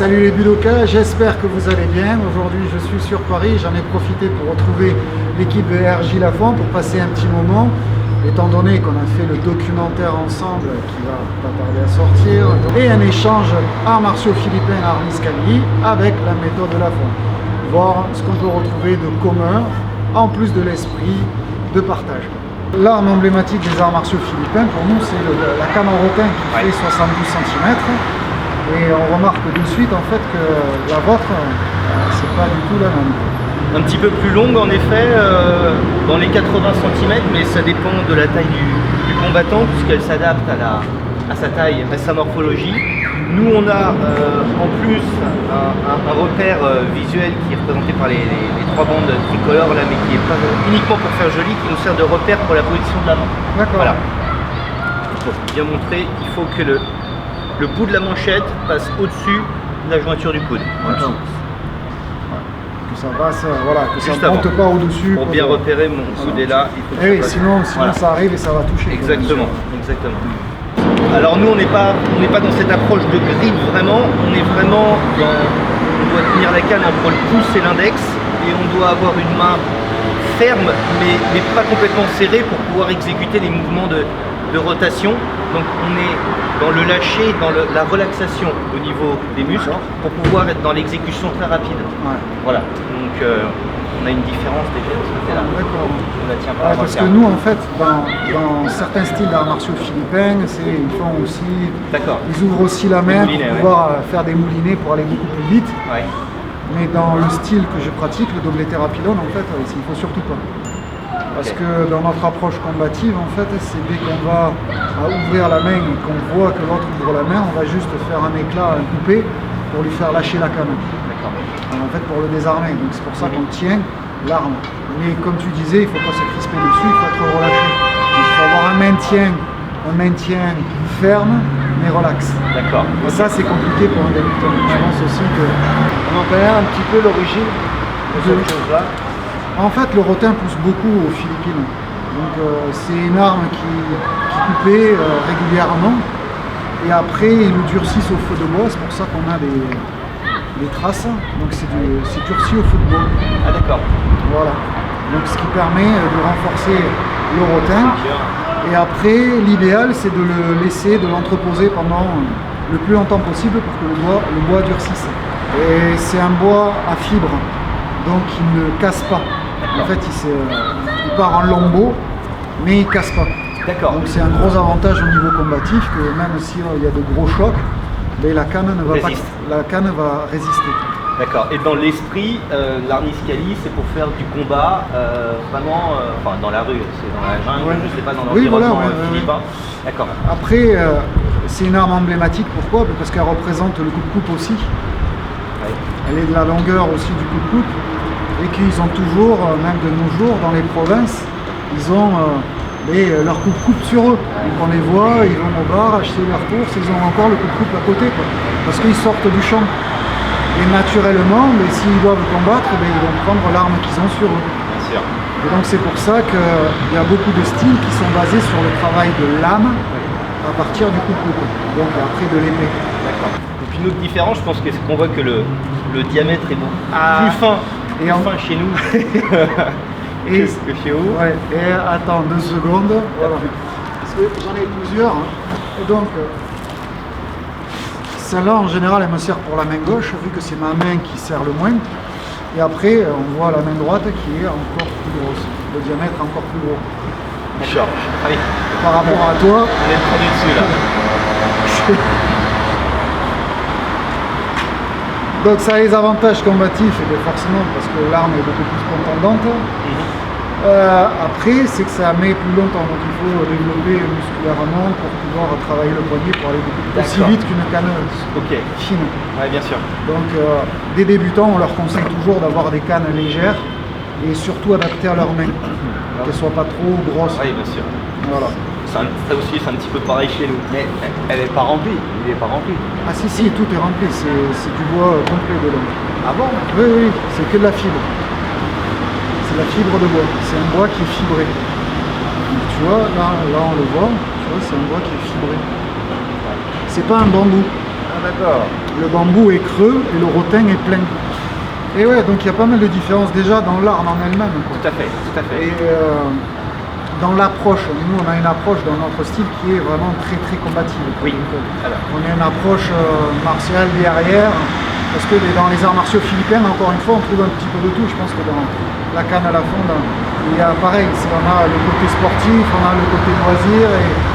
Salut les Budokas, j'espère que vous allez bien. Aujourd'hui je suis sur Paris, j'en ai profité pour retrouver l'équipe de RJ Lafont pour passer un petit moment, étant donné qu'on a fait le documentaire ensemble qui va pas tarder à sortir, et un échange arts martiaux philippins à Arniscali avec la méthode de Lafont. Voir ce qu'on peut retrouver de commun, en plus de l'esprit de partage. L'arme emblématique des arts martiaux philippins, pour nous, c'est la canne en rotin qui fait 72 cm. Et on remarque de suite en fait que la vôtre, c'est pas du tout la même. Un petit peu plus longue en effet, dans les 80 cm, mais ça dépend de la taille du combattant, puisqu'elle s'adapte à sa taille, à sa morphologie. Nous on a en plus un repère visuel qui est représenté par les trois bandes tricolores là, mais qui n'est pas uniquement pour faire joli, qui nous sert de repère pour la position de la main. D'accord. Voilà. Pour bien montrer, il faut que le bout de la manchette passe au-dessus de la jointure du coude. Voilà. Que ça passe, voilà, que juste ça ne monte pas au-dessus. Pour bien repérer mon coude est là, il faut que oui, sinon voilà. Ça arrive et ça va toucher. Exactement, exactement. Alors nous on n'est pas dans cette approche de grip vraiment, on est vraiment on doit tenir la canne entre le pouce et l'index et on doit avoir une main ferme mais pas complètement serrée pour pouvoir exécuter les mouvements de rotation. Donc on est dans le lâcher, dans la relaxation au niveau des muscles pour pouvoir être dans l'exécution très rapide. Ouais. Voilà, donc on a une différence déjà de ce côté-là. D'accord. On la tient pas Parce que nous en fait, dans certains styles d'arts martiaux philippins, ils font aussi, ils ouvrent aussi la main pour pouvoir faire des moulinets pour aller beaucoup plus vite. Ouais. Mais dans le style que je pratique, le doblete rapidon, en fait, il faut surtout pas. Parce que dans notre approche combative, en fait, c'est dès qu'on va ouvrir la main et qu'on voit que l'autre ouvre la main, on va juste faire un éclat, un coupé, pour lui faire lâcher la canne. En fait, pour le désarmer. Donc c'est pour ça qu'on tient l'arme. Mais comme tu disais, il ne faut pas se crisper dessus, il faut être relâché. Donc, il faut avoir un maintien ferme, mais relax. D'accord. Et ça, c'est compliqué pour un débutant. Je pense aussi qu'on en connaît un petit peu l'origine de cette chose-là. En fait, le rotin pousse beaucoup aux Philippines. Donc c'est une arme qui coupait régulièrement. Et après, ils le durcissent au feu de bois. C'est pour ça qu'on a des traces. Donc c'est durci au feu de bois. Ah d'accord. Voilà. Donc ce qui permet de renforcer le rotin. Et après, l'idéal, c'est de le laisser, de l'entreposer pendant le plus longtemps possible pour que le bois durcisse. Et c'est un bois à fibres. Donc il ne casse pas. En fait, il part en lambeaux, mais il ne casse pas. D'accord. Donc c'est un gros avantage au niveau combatif que même s'il y a de gros chocs, la canne va résister. D'accord. Et dans l'esprit, l'Arniscali, c'est pour faire du combat vraiment, enfin dans la rue, c'est dans la jungle, je ne sais pas, dans l'environnement philippin. D'accord. Après, c'est une arme emblématique. Pourquoi? Parce qu'elle représente le coup de coupe aussi. Ouais. Elle est de la longueur aussi du coup de coupe. Et qu'ils ont toujours, même de nos jours, dans les provinces, ils ont leur coup de coupe sur eux. Donc on les voit, ils vont au bar acheter leurs courses, ils ont encore le coup de coupe à côté, quoi. Parce qu'ils sortent du champ. Et naturellement, s'ils doivent combattre, ils vont prendre l'arme qu'ils ont sur eux. Bien sûr. Et donc c'est pour ça qu'il y a beaucoup de styles qui sont basés sur le travail de l'âme à partir du coup de coupe. Donc après de l'épée. D'accord. Et puis une autre différence, je pense que c'est qu'on voit que le diamètre est plus fin. Et enfin chez nous que chez vous. Ouais, et attends 2 secondes. Voilà. Parce que j'en ai plusieurs. Et donc, celle-là en général elle me sert pour la main gauche, vu que c'est ma main qui sert le moins. Et après, on voit la main droite qui est encore plus grosse. Le diamètre est encore plus gros. D'accord. Allez. Par rapport à toi. On est prendu dessus là. Donc ça a les avantages combatifs, et forcément parce que l'arme est beaucoup plus contendante. Après, c'est que ça met plus longtemps, donc il faut développer musculairement pour pouvoir travailler le poignet pour aller beaucoup plus aussi vite qu'une canne fine. Ouais, bien sûr. Donc des débutants, on leur conseille toujours d'avoir des cannes légères et surtout adaptées à leurs mains, qu'elles ne soient pas trop grosses. Oui, bien sûr. Voilà. Ça aussi, c'est un petit peu pareil chez nous. Mais elle n'est pas remplie, il n'est pas rempli. Ah si, tout est rempli, c'est du bois complet dedans. Ah bon? Oui, c'est que de la fibre. C'est la fibre de bois, c'est un bois qui est fibré. Donc, tu vois, là on le voit, tu vois, c'est un bois qui est fibré. C'est pas un bambou. Ah, d'accord. Le bambou est creux et le rotin est plein. Et ouais, donc il y a pas mal de différences déjà dans l'arme en elle-même, quoi. Tout à fait, tout à fait. Et dans l'approche, nous on a une approche dans notre style qui est vraiment très très combative. Oui. Donc, Alors. on a une approche martiale guerrière, parce que dans les arts martiaux philippins, encore une fois, on trouve un petit peu de tout. Je pense que dans la canne à la fonde, il y a pareil, on a le côté sportif, on a le côté loisir,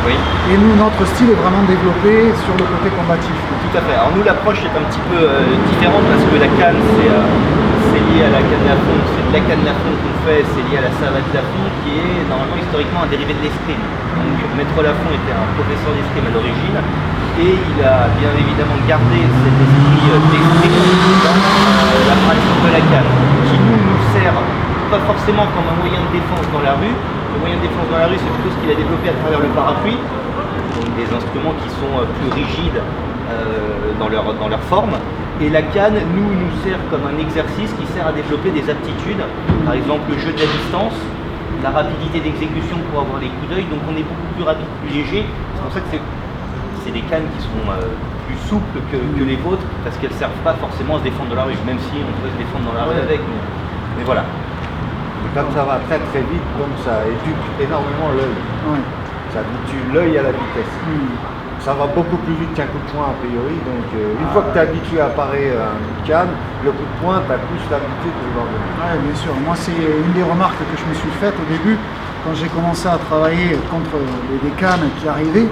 Oui. et nous notre style est vraiment développé sur le côté combatif. Tout à fait. Alors nous l'approche est un petit peu différente parce que la canne c'est lié à la canne à fonte, c'est de la canne à fonte qu'on fait, c'est lié à la savate Lafont qui est normalement historiquement un dérivé de l'escrime. Donc Maître Lafont était un professeur d'escrime à l'origine et il a bien évidemment gardé cet esprit d'escrime dans la pratique de la canne, qui nous sert pas forcément comme un moyen de défense dans la rue. Le moyen de défense dans la rue, c'est plutôt ce qu'il a développé à travers le parapluie, donc des instruments qui sont plus rigides dans leur forme. Et la canne nous sert comme un exercice qui sert à développer des aptitudes, par exemple le jeu de la distance, la rapidité d'exécution pour avoir les coups d'œil, donc on est beaucoup plus rapide, plus léger. C'est pour ça que c'est des cannes qui sont plus souples que les vôtres, parce qu'elles ne servent pas forcément à se défendre de la rue, même si on peut se défendre dans la rue avec, mais voilà. Et comme ça va très très vite, donc ça éduque énormément l'œil. Ouais. Ça habitue l'œil à la vitesse. Ça va beaucoup plus vite qu'un coup de poing a priori, donc une fois que tu es habitué à parer un canne, le coup de poing, tu as plus l'habitude de le voir venir. Oui, bien sûr. Moi, c'est une des remarques que je me suis faite au début, quand j'ai commencé à travailler contre des cannes qui arrivaient,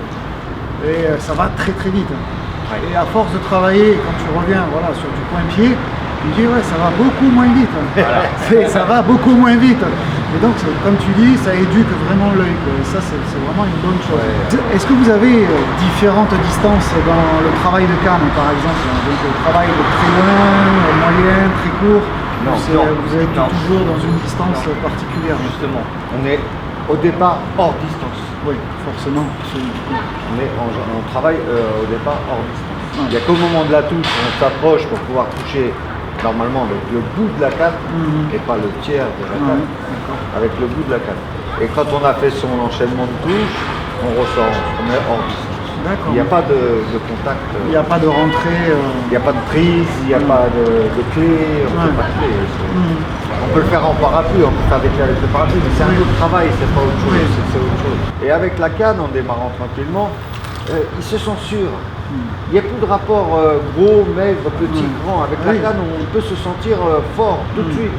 et ça va très très vite. Ouais. Et à force de travailler, quand tu reviens voilà, sur du point-pied, tu dis ouais, ça va beaucoup moins vite. Voilà. Ça va beaucoup moins vite. Et donc, comme tu dis, ça éduque vraiment l'œil. Et ça, c'est vraiment une bonne chose. Ouais. Est-ce que vous avez différentes distances dans le travail de canne, par exemple? Donc, le travail de très loin, moyen, très court? Non, vous êtes non. toujours dans une distance particulière. Justement. On est au départ hors distance. Oui, forcément. On travaille au départ hors distance. Il n'y a qu'au moment de la touche, on s'approche pour pouvoir toucher normalement avec le bout de la canne et pas le tiers de la canne, avec le bout de la canne. Et quand on a fait son enchaînement de touches, on ressort, on est hors distance. D'accord. Il n'y a pas de contact. Il n'y a pas de rentrée. Il n'y a pas de prise, il n'y a pas de clé, on ne fait pas de clé. On peut le faire en parapluie, on peut faire des clés avec le parapluie, mais c'est un autre travail, c'est pas autre chose, c'est autre chose. Et avec la canne, en démarrant tranquillement, ils se sont sûrs. Il n'y a plus de rapport gros, maigre, petit, grand. Avec la canne, on peut se sentir fort tout de suite.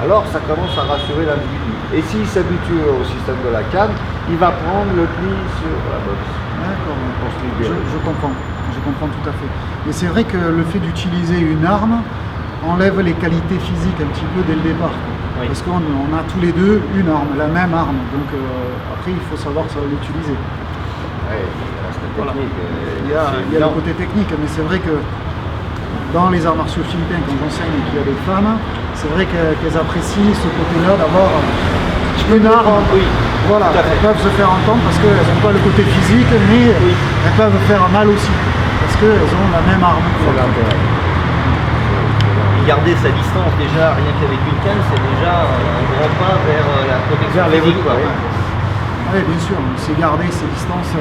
Alors ça commence à rassurer l'individu. Et s'il s'habitue au système de la canne, il va prendre le pli sur la boxe. D'accord. On se libère. Je comprends tout à fait. Mais c'est vrai que le fait d'utiliser une arme enlève les qualités physiques un petit peu dès le départ. Oui. Parce qu'on a tous les deux une arme, la même arme. Donc après, il faut savoir l'utiliser. Ouais, il reste la technique. Il y a le côté technique, mais c'est vrai que dans les arts martiaux philippins, quand j'enseigne et qu'il y a des femmes, c'est vrai qu'elles apprécient ce côté-là d'avoir une arme. Oui. Voilà, elles peuvent se faire entendre parce qu'elles n'ont pas le côté physique, mais elles peuvent faire mal aussi, parce qu'elles ont la même arme. C'est l'intérêt. Et garder sa distance déjà, rien qu'avec une canne, c'est déjà un grand pas vers la protection Vers physique, quoi. Oui, bien sûr, c'est garder ces distances.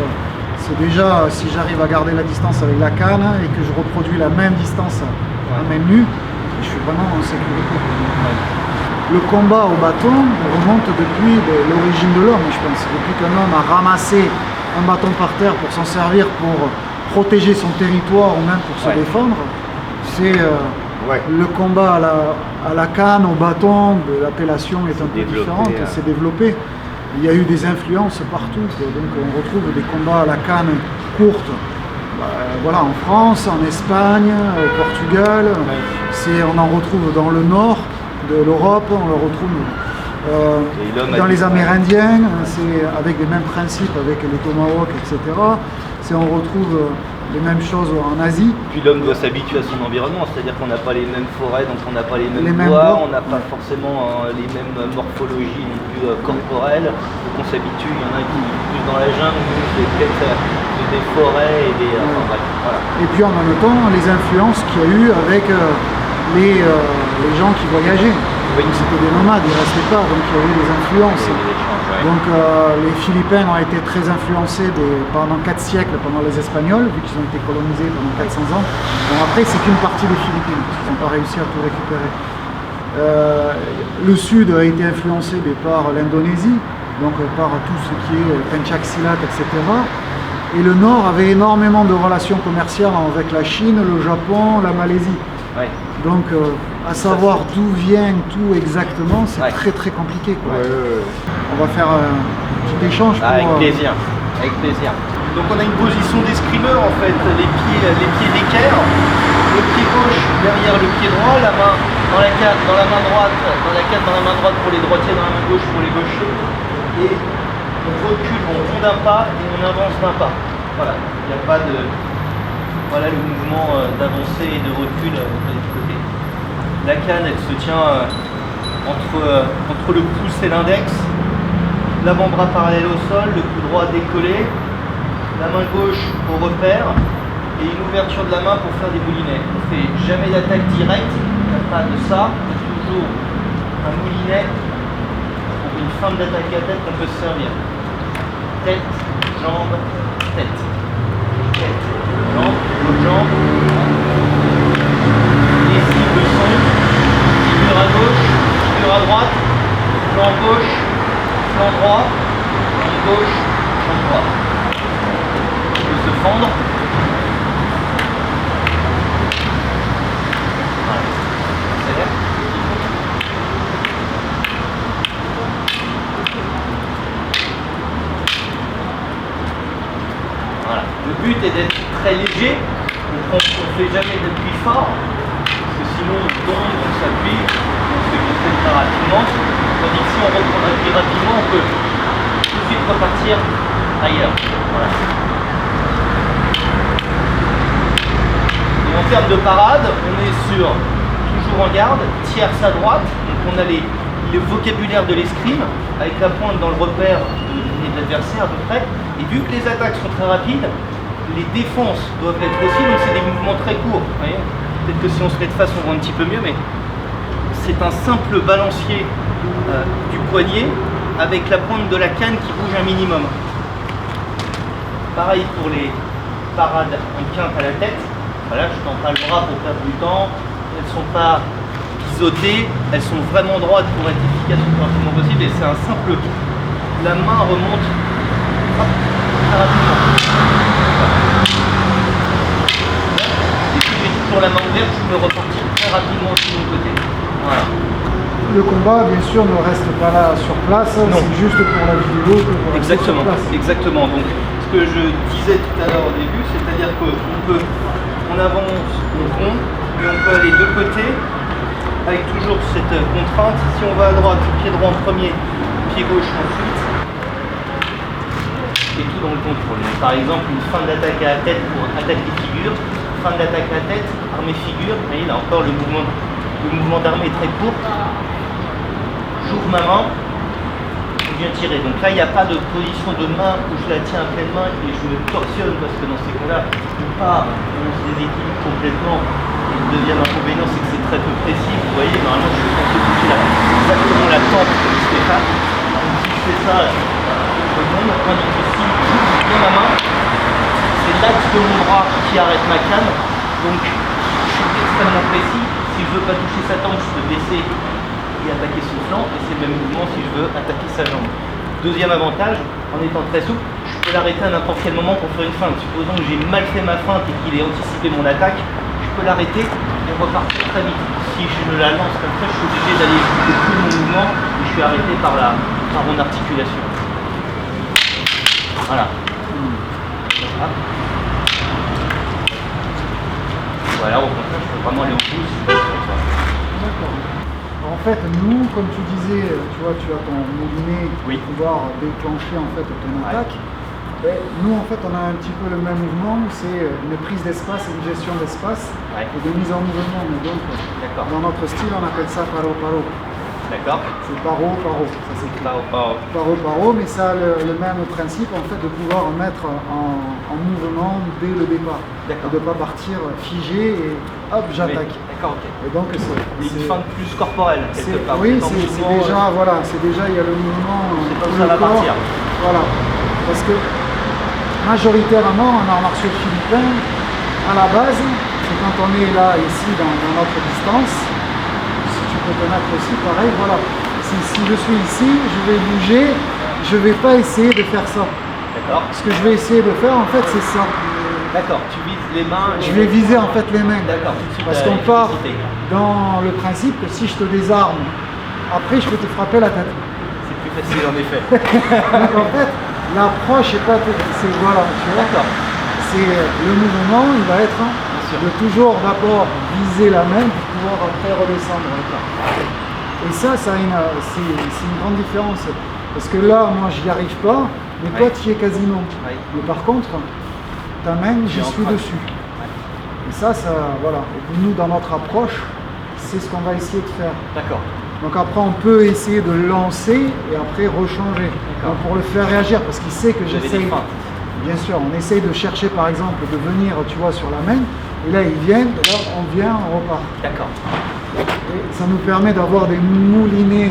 C'est déjà, si j'arrive à garder la distance avec la canne et que je reproduis la même distance à main nue, je suis vraiment en sécurité. Le combat au bâton remonte depuis l'origine de l'homme, je pense. Depuis qu'un homme a ramassé un bâton par terre pour s'en servir pour protéger son territoire ou même pour se défendre, c'est le combat à la canne, au bâton, l'appellation est un peu différente, c'est développé. Il y a eu des influences partout, donc on retrouve des combats à la canne courte. Voilà, en France, en Espagne, au Portugal, on en retrouve dans le nord de l'Europe, on le retrouve dans les Amérindiens, c'est avec les mêmes principes, avec les tomahawks, etc. On retrouve les mêmes choses en Asie. Puis l'homme doit s'habituer à son environnement, c'est-à-dire qu'on n'a pas les mêmes forêts, donc on n'a pas les mêmes bois, on n'a pas forcément les mêmes morphologies non plus corporelles, donc on s'habitue, il y en a qui vivent plus dans la jungle, nous c'est peut-être des forêts et des... enfin, bref, voilà. Et puis en même temps, les influences qu'il y a eu avec les gens qui voyageaient. Oui. C'était des nomades, ils ne restaient pas, donc il y a eu des influences. Il y a eu des échanges, ouais. Donc les Philippins ont été très influencés pendant 4 siècles pendant les Espagnols, vu qu'ils ont été colonisés pendant 400 ans. Bon, après, c'est qu'une partie des Philippines, parce qu'ils n'ont pas réussi à tout récupérer. Le sud a été influencé par l'Indonésie, donc par tout ce qui est Pencak Silat, etc. Et le nord avait énormément de relations commerciales avec la Chine, le Japon, la Malaisie. Ouais. Donc à savoir d'où vient tout exactement, c'est très très compliqué, quoi. On va faire un petit échange pour... Avec plaisir, avec plaisir. Donc on a une position d'escrimeur en fait, les pieds d'équerre, le pied gauche derrière le pied droit, la main dans la canne, dans la main droite, dans la canne, dans la main droite pour les droitiers, dans la main gauche pour les gauchers. Et on recule, on rond d'un pas et on avance d'un pas. Voilà, il n'y a pas de... Voilà le mouvement d'avancée et de recul de l'autre côté. La canne, elle se tient entre le pouce et l'index, l'avant-bras parallèle au sol, le coup droit décollé, la main gauche au repère et une ouverture de la main pour faire des moulinets. On ne fait jamais d'attaque directe, il n'y a pas de ça, il y a toujours un moulinet pour une fin d'attaque à tête qu'on peut se servir. Tête, jambe, tête. Tête, jambe, l'autre jambe. Les cibles sont figure à gauche, figure à droite, flanc gauche, flanc droit, flanc gauche, flanc droit. On peut se fendre. Voilà. Accélère. Voilà. Le but est d'être très léger, on ne fait jamais d'appui fort, parce que sinon on tombe, on s'appuie, on se fait monter très rapidement. Tandis que si on reprend l'appui rapidement, on peut tout de suite repartir ailleurs. Voilà. Et en termes de parade, on est sur toujours en garde, tierce à droite, donc on a le vocabulaire de l'escrime, avec la pointe dans le repère de l'adversaire à peu près. Et vu que les attaques sont très rapides, les défenses doivent l'être aussi, donc c'est des mouvements très courts. Peut-être que si on se met de face, on voit un petit peu mieux, mais c'est un simple balancier du poignet avec la pointe de la canne qui bouge un minimum. Pareil pour les parades en quinte à la tête. Voilà, je tends pas le bras pour perdre du temps. Elles ne sont pas pisotées, elles sont vraiment droites pour être efficaces le plus rapidement possible. Et c'est un simple... La main remonte très rapidement. Et si j'ai toujours la main ouverte, je peux repartir très rapidement de mon côté. Voilà. Le combat, bien sûr, ne reste pas là sur place, c'est juste pour la vidéo que pour rester sur place. Exactement. Donc, ce que je disais tout à l'heure au début, c'est-à-dire qu'on avance, on rond, et on peut aller de côté, avec toujours cette contrainte. Si on va à droite, pied droit en premier, pied gauche ensuite, et tout dans le contrôle. Donc, par exemple, une fin d'attaque à la tête pour attaquer figure, fin d'attaque à la tête, armée figure, vous voyez là encore le mouvement d'armée est très court. J'ouvre ma main, je viens tirer. Donc là, il n'y a pas de position de main où je la tiens à pleine main et je me torsionne parce que dans ces cas-là, on se déséquilibre complètement. Et le deuxième inconvénient, c'est que c'est très peu précis. Vous voyez, normalement, je suis censé toucher exactement la tempe comme Stéphane. Donc si je fais ça, je tombe. Tandis que si j'ouvre bien ma main, c'est l'axe de mon bras qui arrête ma canne. Donc je suis extrêmement précis. Si je ne veux pas toucher sa tempe, je peux baisser et attaquer son flanc, et c'est le même mouvement si je veux attaquer sa jambe. Deuxième avantage, en étant très souple, je peux l'arrêter à n'importe quel moment pour faire une feinte. Supposons que j'ai mal fait ma feinte et qu'il ait anticipé mon attaque, je peux l'arrêter et repartir très vite. Si je la lance comme ça, je suis obligé d'aller jusqu'au bout de mon mouvement et je suis arrêté par mon articulation. Voilà. Voilà, au contraire, je peux vraiment aller au bout si je veux. D'accord. En fait, nous, comme tu disais, tu vois, tu as ton moulinet pour pouvoir déclencher en fait ton attaque. Et nous, en fait, on a un petit peu le même mouvement, c'est une prise d'espace et une gestion d'espace et de mise en mouvement. Mais donc, dans notre style, on appelle ça paro-paro. D'accord. C'est paro, ça s'écrit. Paro. Mais ça a le même principe en fait de pouvoir mettre en mouvement dès le départ. D'accord. De ne pas partir figé et hop, j'attaque. D'accord, ok. Et donc Une fin plus corporelle, quelque part. Oui, c'est déjà, voilà, c'est déjà, il y a le mouvement. C'est comme ça va partir. Voilà. Parce que majoritairement en arts martiaux philippins, à la base, c'est quand on est là, ici, dans notre distance, si tu peux te mettre aussi, pareil, voilà. Si je suis ici, je vais bouger, je ne vais pas essayer de faire ça. D'accord. Ce que je vais essayer de faire, en fait, c'est ça. D'accord, tu vises les mains. Je vais viser, en fait, les mains. D'accord, parce qu'on part dans le principe que si je te désarme, après, je peux te frapper la tête. C'est plus facile, en effet. Donc, en fait, l'approche est pas... Voilà, tu vois. D'accord. C'est le mouvement, il va être de toujours d'abord viser la main pour pouvoir après redescendre. Et ça, c'est une grande différence. Parce que là, moi, j'y arrive pas, mais toi, tu y es quasiment. Oui. Mais par contre, ta main, j'y suis dessus. Et ça, voilà. Et nous, dans notre approche, c'est ce qu'on va essayer de faire. D'accord. Donc après, on peut essayer de lancer et après rechanger. Donc pour le faire réagir, parce qu'il sait que j'essaye. Bien sûr, on essaye de chercher par exemple de venir, tu vois, sur la main. Et là, ils viennent, et là, on vient, on repart. D'accord. Et ça nous permet d'avoir des moulinets,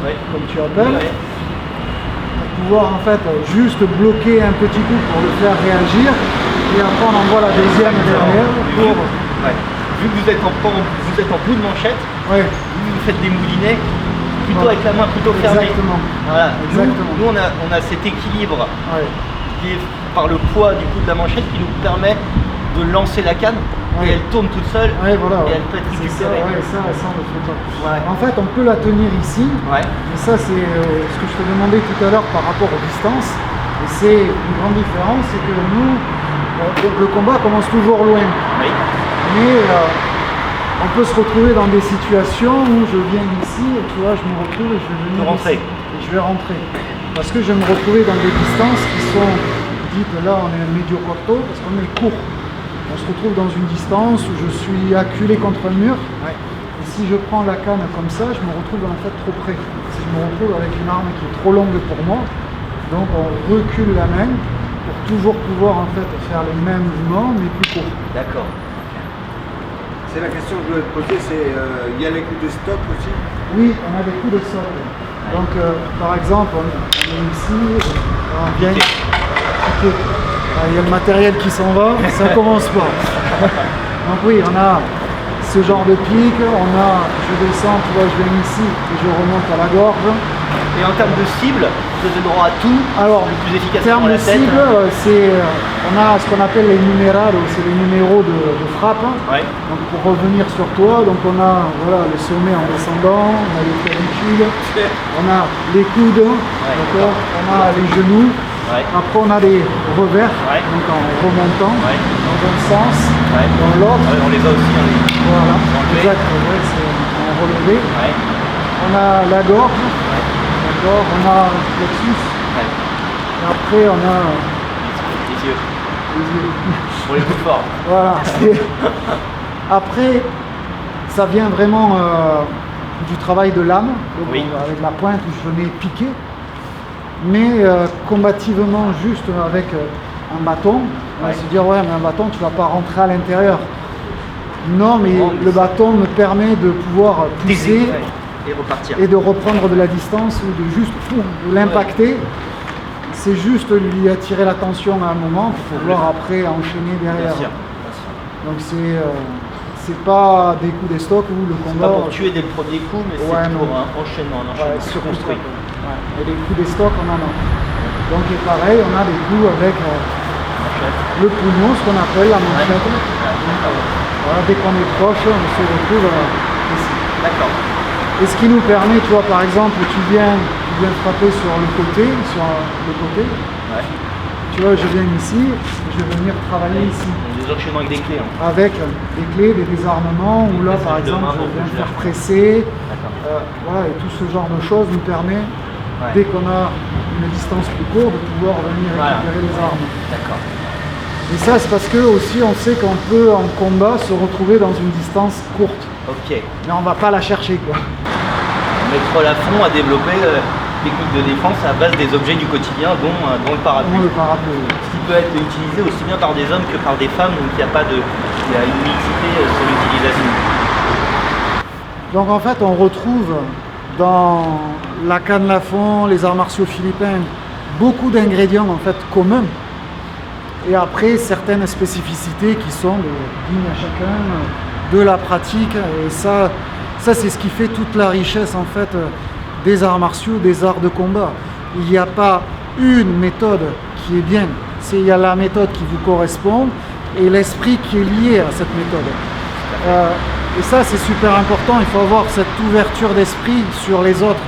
comme tu appelles, pour pouvoir en fait juste bloquer un petit coup pour le faire réagir. Et après, on envoie la deuxième derrière pour... Vu que vous êtes en bout de manchette, vous faites des moulinets plutôt avec la main plutôt fermée. Exactement. Voilà. Exactement. Nous on a cet équilibre qui est par le poids du coup de la manchette qui nous permet de lancer la canne et elle tourne toute seule et elle peut être récupérée. Ça on le fait pas. En fait, on peut la tenir ici. Et ça, c'est ce que je te demandais tout à l'heure par rapport aux distances. Et c'est une grande différence, c'est que nous, le combat commence toujours loin. Mais on peut se retrouver dans des situations où je viens ici et tu vois, je me retrouve et je vais venir ici. Et je vais rentrer. Parce que je vais me retrouver dans des distances qui sont dites, là on est un medio corto, parce qu'on est court. On se retrouve dans une distance où je suis acculé contre un mur. Et si je prends la canne comme ça, je me retrouve en fait trop près. Si je me retrouve avec une arme qui est trop longue pour moi, donc on recule la main pour toujours pouvoir en fait faire les mêmes mouvements mais plus courts. D'accord. C'est la question que je voulais te poser, c'est il y a les coups de stop aussi? Oui, on a des coups de socle. Donc par exemple, on est ici, on vient piquer. Il y a le matériel qui s'en va, ça commence pas. Donc oui, on a ce genre de pique, je descends, tu vois, je viens ici et je remonte à la gorge. Et en termes de cible, vous avez droit à tout. Alors, le plus efficace en termes de cible, on a ce qu'on appelle les numérados, c'est les numéros de frappe. Donc pour revenir sur toi, donc on a le sommet en descendant, on a les clavicules, on a les coudes, on a les genoux. Après on a les revers, donc en remontant dans un sens, dans l'autre. On les a aussi. Voilà, exact, c'est en relevé. On a la gorge, on a le plexus. Et après on a les yeux. Pour les plus forts. Voilà. Après, ça vient vraiment du travail de l'âme, avec la pointe où je venais piquer. Mais combativement, juste avec un bâton, on va se dire ouais, mais un bâton, tu ne vas pas rentrer à l'intérieur. Non, mais le bâton me permet de pouvoir pousser et repartir. Et de reprendre de la distance ou de juste l'impacter. C'est juste lui attirer l'attention à un moment pour pouvoir après enchaîner derrière. Bien sûr. Donc c'est pas des coups d'estoc où le combat... C'est pas pour tuer dès le premier coup, mais c'est pour un enchaînement construit. Et les coups d'estoc, on en a. Donc et pareil, on a des coups avec le pougnon, ce qu'on appelle la manchette. Voilà, dès qu'on est proche, on se retrouve ici. D'accord. Et ce qui nous permet, tu vois, par exemple, tu viens frapper sur le côté. Tu vois, je viens ici, je vais venir travailler ici. Des enchaînements avec des clés. Avec des clés, des désarmements, où là, par exemple, je viens faire presser. Voilà, et tout ce genre de choses nous permet, dès qu'on a une distance plus courte, de pouvoir venir récupérer les armes. D'accord. Et ça, c'est parce que aussi, on sait qu'on peut, en combat, se retrouver dans une distance courte. Ok. Mais on va pas la chercher, quoi. Maître Lafont a développé technique de défense à base des objets du quotidien, dont le parapluie. Le parapluie. Ce qui peut être utilisé aussi bien par des hommes que par des femmes, donc il y a une mixité sur l'utilisation. Donc en fait, on retrouve dans la canne Lafont, les arts martiaux philippins, beaucoup d'ingrédients en fait communs. Et après, certaines spécificités qui sont dignes à chacun de la pratique. Et ça c'est ce qui fait toute la richesse en fait des arts martiaux, des arts de combat. Il n'y a pas une méthode qui est bien. Il y a la méthode qui vous correspond et l'esprit qui est lié à cette méthode. Et ça, c'est super important. Il faut avoir cette ouverture d'esprit sur les autres,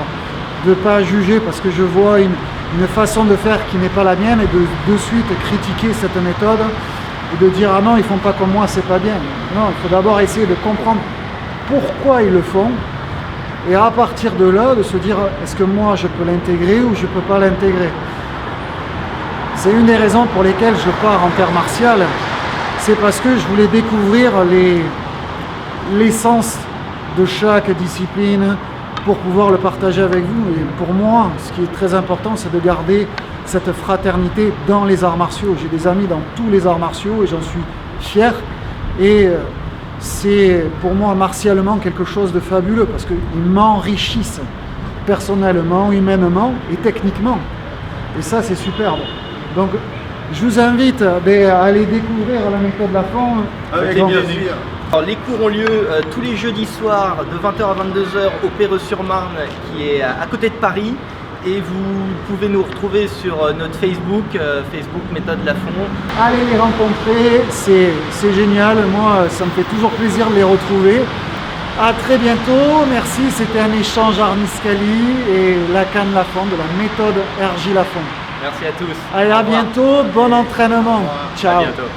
de ne pas juger parce que je vois une façon de faire qui n'est pas la mienne et de suite critiquer cette méthode et de dire ah non, ils font pas comme moi, c'est pas bien. Non, il faut d'abord essayer de comprendre pourquoi ils le font et à partir de là de se dire est-ce que moi je peux l'intégrer ou je peux pas l'intégrer. C'est une des raisons pour lesquelles je pars en terre martiale, c'est parce que je voulais découvrir l'essence de chaque discipline pour pouvoir le partager avec vous. Et pour moi, ce qui est très important, c'est de garder cette fraternité dans les arts martiaux. J'ai des amis dans tous les arts martiaux et j'en suis fier. Et c'est pour moi martialement quelque chose de fabuleux parce qu'ils m'enrichissent personnellement, humainement et techniquement. Et ça, c'est superbe. Donc, je vous invite à aller découvrir la méthode Lafont. Alors, les cours ont lieu tous les jeudis soirs de 20h à 22h au Perreux-sur-Marne qui est à côté de Paris. Et vous pouvez nous retrouver sur notre Facebook, Facebook Méthode Lafont. Allez les rencontrer, c'est génial. Moi, ça me fait toujours plaisir de les retrouver. À très bientôt. Merci, c'était un échange Arniscali et la canne Lafont de la méthode RJ Lafont. Merci à tous. Allez, à bientôt. Bon entraînement. Ciao. À bientôt.